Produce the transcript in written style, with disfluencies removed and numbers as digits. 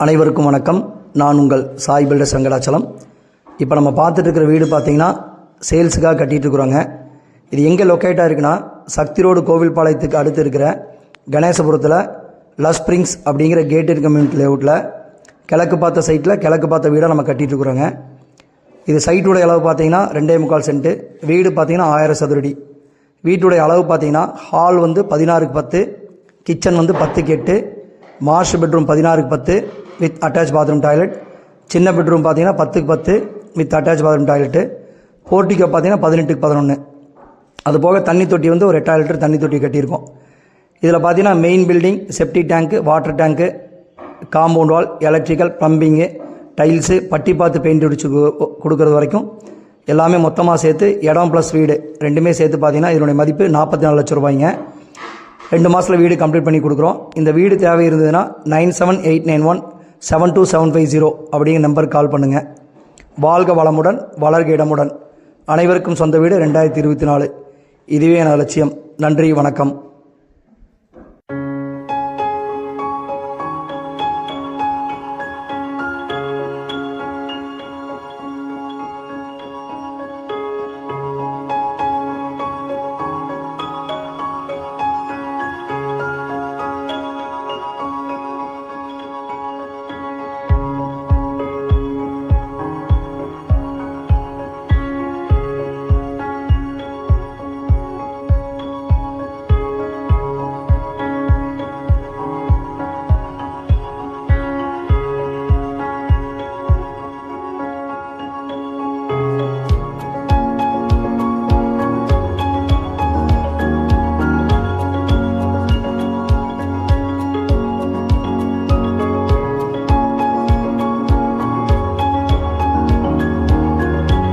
அனைவருக்கும் வணக்கம். நான் உங்கள் சாய் பில்டர்ஸ் வெங்கடாச்சலம். இப்போ நம்ம பார்த்துட்டு இருக்கிற வீடு பார்த்தீங்கன்னா சேல்ஸுக்காக கட்டிகிட்டு இருக்கிறோங்க. இது எங்கே லொக்கேட்டாக இருக்குன்னா, சக்தி ரோடு கோவில்பாளையத்துக்கு அடுத்து இருக்கிற கணேசபுரத்தில் லஸ் ஸ்ப்ரிங்ஸ் அப்படிங்கிற கேட்டட் கம்யூனிட்டி லேஅவுட்டில் கிழக்கு பார்த்த சைட்டில் கிழக்கு பார்த்த வீடாக நம்ம கட்டிகிட்டு இருக்கிறோங்க. இது சைட்டுடைய அளவு பார்த்தீங்கன்னா 2.25 சென்ட்டு, வீடு பார்த்தீங்கன்னா 1000 சதுரடி. வீட்டுடைய அளவு பார்த்தீங்கன்னா ஹால் வந்து 16க்கு 10, கிச்சன் வந்து 10க்கு 8, மாஸ்டர் பெட்ரூம் 16க்கு 10 வித் அட்டாச் பாத்ரூம் டாய்லெட், சின்ன பெட்ரூம் பார்த்தீங்கன்னா 10க்கு 10 with attach bathroom toilet, portico பார்த்தீங்கன்னா 18க்கு 11. அது போக தண்ணி தொட்டி வந்து ஒரு 8 லிட்டர் தண்ணி தொட்டி கட்டியிருக்கோம். இதில் பார்த்தீங்கன்னா main building, septic tank, water tank, compound wall, electrical, plumbing, tiles, putty பார்த்து பெயிண்ட் அடிச்சு கொடுக்குறது வரைக்கும் எல்லாமே மொத்தமாக சேர்த்து இடம் ப்ளஸ் வீடு ரெண்டுமே சேர்த்து பார்த்தீங்கன்னா இதனுடைய மதிப்பு 44 லட்சம் ரூபாய்ங்க. 2 மாதத்தில் வீடு கம்ப்ளீட் பண்ணி கொடுக்குறோம். இந்த வீடு தேவை இருந்ததுன்னா 9789172750 அப்படிங்கிற நம்பருக்கு கால் பண்ணுங்கள். வாழ்க வளமுடன், வளர்க இடமுடன். அனைவருக்கும் சொந்த வீடு 2024. இதுவே எனது லட்சியம். நன்றி, வணக்கம்.